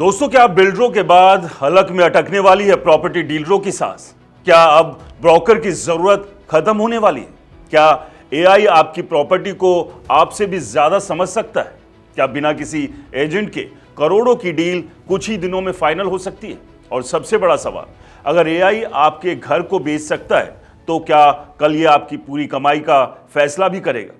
दोस्तों, क्या बिल्डरों के बाद हलक में अटकने वाली है प्रॉपर्टी डीलरों की सांस? क्या अब ब्रोकर की जरूरत खत्म होने वाली है? क्या एआई आपकी प्रॉपर्टी को आपसे भी ज्यादा समझ सकता है? क्या बिना किसी एजेंट के करोड़ों की डील कुछ ही दिनों में फाइनल हो सकती है? और सबसे बड़ा सवाल, अगर एआई आपके घर को बेच सकता है तो क्या कल ये आपकी पूरी कमाई का फैसला भी करेगा?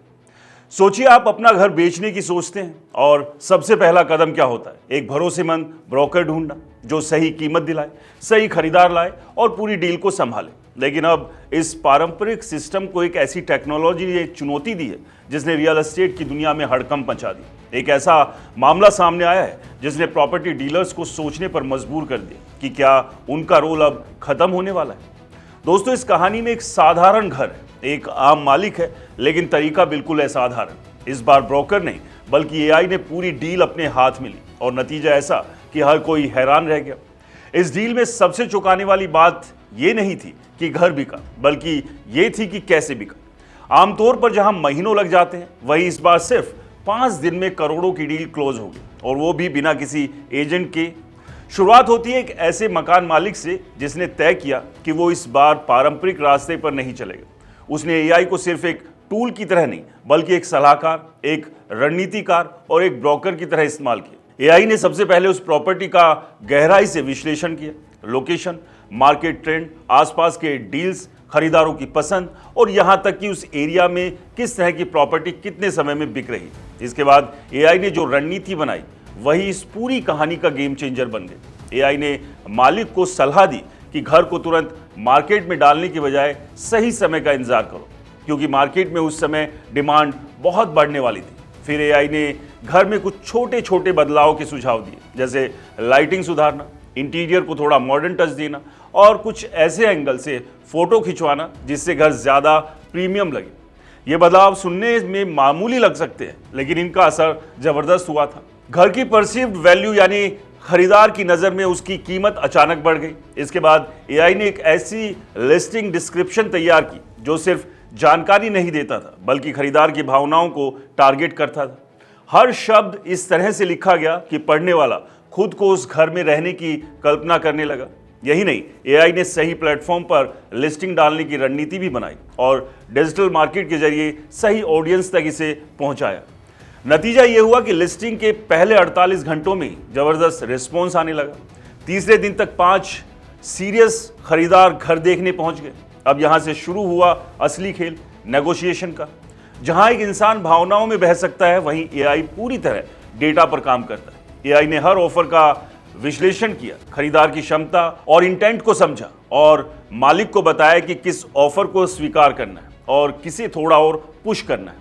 सोचिए, आप अपना घर बेचने की सोचते हैं और सबसे पहला कदम क्या होता है? एक भरोसेमंद ब्रोकर ढूंढना जो सही कीमत दिलाए, सही खरीदार लाए और पूरी डील को संभाले। लेकिन अब इस पारंपरिक सिस्टम को एक ऐसी टेक्नोलॉजी ने चुनौती दी है जिसने रियल एस्टेट की दुनिया में हड़कंप मचा दी। एक ऐसा मामला सामने आया है जिसने प्रॉपर्टी डीलर्स को सोचने पर मजबूर कर दिया कि क्या उनका रोल अब खत्म होने वाला है। दोस्तों, इस कहानी में एक साधारण घर है, एक आम मालिक है, लेकिन तरीका बिल्कुल असाधारण। इस बार ब्रोकर नहीं बल्कि एआई ने पूरी डील अपने हाथ में ली और नतीजा ऐसा कि हर कोई हैरान रह गया। इस डील में सबसे चौंकाने वाली बात यह नहीं थी कि घर बिका, बल्कि ये थी कि कैसे बिका। आमतौर पर जहां महीनों लग जाते हैं, वहीं इस बार सिर्फ 5 दिन में करोड़ों की डील क्लोज हो गई, और वो भी बिना किसी एजेंट के। शुरुआत होती है एक ऐसे मकान मालिक से जिसने तय किया कि वो इस बार पारंपरिक रास्ते पर नहीं चलेगा। उसने एआई को सिर्फ एक टूल की तरह नहीं बल्कि एक सलाहकार, एक रणनीतिकार और एक ब्रोकर की तरह इस्तेमाल किया। एआई ने सबसे पहले उस प्रॉपर्टी का गहराई से विश्लेषण किया, लोकेशन, मार्केट ट्रेंड, आसपास के डील्स, खरीदारों की पसंद और यहां तक कि उस एरिया में किस तरह की प्रॉपर्टी कितने समय में बिक रही। इसके बाद एआई ने जो रणनीति बनाई वही इस पूरी कहानी का गेम चेंजर बन गई। एआई ने मालिक को सलाह दी कि घर को तुरंत मार्केट में डालने की बजाय सही समय का इंतजार करो, क्योंकि मार्केट में उस समय डिमांड बहुत बढ़ने वाली थी। फिर एआई ने घर में कुछ छोटे छोटे बदलाव के सुझाव दिए, जैसे लाइटिंग सुधारना, इंटीरियर को थोड़ा मॉडर्न टच देना और कुछ ऐसे एंगल से फोटो खिंचवाना जिससे घर ज्यादा प्रीमियम लगे। ये बदलाव सुनने में मामूली लग सकते हैं, लेकिन इनका असर जबरदस्त हुआ था। घर की परसीव्ड वैल्यू यानी खरीदार की नजर में उसकी कीमत अचानक बढ़ गई। इसके बाद एआई ने एक ऐसी लिस्टिंग डिस्क्रिप्शन तैयार की जो सिर्फ जानकारी नहीं देता था बल्कि खरीदार की भावनाओं को टारगेट करता था। हर शब्द इस तरह से लिखा गया कि पढ़ने वाला खुद को उस घर में रहने की कल्पना करने लगा। यही नहीं, एआई ने सही प्लेटफॉर्म पर लिस्टिंग डालने की रणनीति भी बनाई और डिजिटल मार्केट के जरिए सही ऑडियंस तक इसे पहुंचाया। नतीजा यह हुआ कि लिस्टिंग के पहले 48 घंटों में जबरदस्त रिस्पॉन्स आने लगा। तीसरे दिन तक 5 सीरियस खरीदार घर देखने पहुंच गए। अब यहां से शुरू हुआ असली खेल, नेगोशिएशन का। जहां एक इंसान भावनाओं में बह सकता है, वहीं एआई पूरी तरह डेटा पर काम करता है। एआई ने हर ऑफर का विश्लेषण किया, खरीदार की क्षमता और इंटेंट को समझा और मालिक को बताया कि किस ऑफर को स्वीकार करना है और किसे थोड़ा और पुश करना है।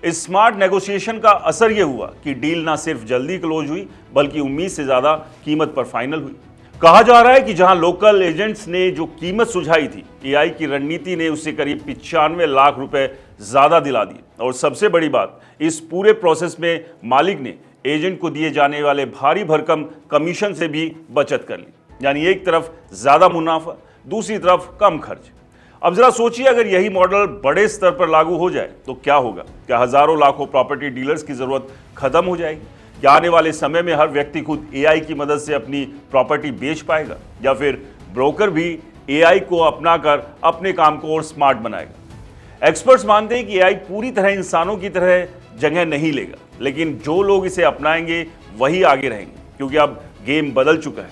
इस स्मार्ट नेगोशिएशन का असर यह हुआ कि डील ना सिर्फ जल्दी क्लोज हुई बल्कि उम्मीद से ज्यादा कीमत पर फाइनल हुई। कहा जा रहा है कि जहां लोकल एजेंट्स ने जो कीमत सुझाई थी, एआई की रणनीति ने उससे करीब 95 लाख रुपए ज्यादा दिला दिए। और सबसे बड़ी बात, इस पूरे प्रोसेस में मालिक ने एजेंट को दिए जाने वाले भारी भरकम कमीशन से भी बचत कर ली। यानी एक तरफ ज्यादा मुनाफा, दूसरी तरफ कम खर्च। अब जरा सोचिए, अगर यही मॉडल बड़े स्तर पर लागू हो जाए तो क्या होगा? क्या हजारों लाखों प्रॉपर्टी डीलर्स की जरूरत खत्म हो जाएगी? क्या आने वाले समय में हर व्यक्ति खुद एआई की मदद से अपनी प्रॉपर्टी बेच पाएगा, या फिर ब्रोकर भी एआई को अपनाकर अपने काम को और स्मार्ट बनाएगा? एक्सपर्ट्स मानते हैं कि एआई पूरी तरह इंसानों की तरह जगह नहीं लेगा, लेकिन जो लोग इसे अपनाएंगे वही आगे रहेंगे, क्योंकि अब गेम बदल चुका है।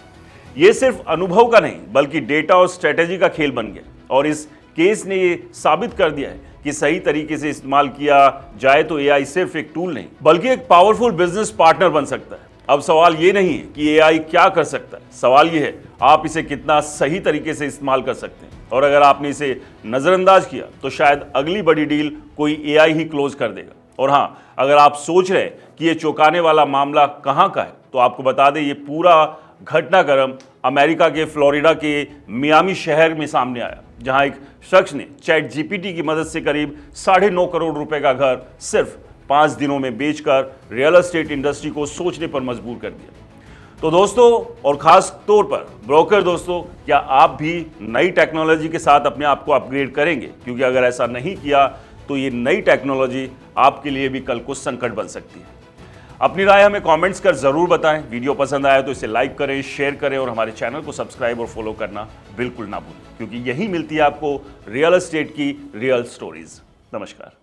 ये सिर्फ अनुभव का नहीं बल्कि डेटा और स्ट्रेटेजी का खेल बन गया। और इस केस ने ये साबित कर दिया है कि सही तरीके से इस्तेमाल किया जाए तो एआई सिर्फ एक टूल नहीं बल्कि एक पावरफुल बिजनेस पार्टनर बन सकता है। अब सवाल ये नहीं है कि एआई क्या कर सकता है, सवाल ये है आप इसे कितना सही तरीके से इस्तेमाल कर सकते हैं। और अगर आपने इसे नजरअंदाज किया तो शायद अगली बड़ी डील कोई एआई ही क्लोज कर देगा। और हाँ, अगर आप सोच रहे हैं कि ये चौंकाने वाला मामला कहाँ का है, तो आपको बता दें ये पूरा घटनाक्रम अमेरिका के फ्लोरिडा के मियामी शहर में सामने आया, जहां एक शख्स ने चैट जीपीटी की मदद से करीब 9.5 करोड़ रुपए का घर सिर्फ 5 दिनों में बेचकर रियल एस्टेट इंडस्ट्री को सोचने पर मजबूर कर दिया। तो दोस्तों, और खास तौर पर ब्रोकर दोस्तों, क्या आप भी नई टेक्नोलॉजी के साथ अपने आप को अपग्रेड करेंगे? क्योंकि अगर ऐसा नहीं किया तो ये नई टेक्नोलॉजी आपके लिए भी कल को संकट बन सकती है। अपनी राय हमें कमेंट्स कर जरूर बताएं। वीडियो पसंद आया तो इसे लाइक करें, शेयर करें और हमारे चैनल को सब्सक्राइब और फॉलो करना बिल्कुल ना भूलें, क्योंकि यही मिलती है आपको रियल एस्टेट की रियल स्टोरीज। नमस्कार।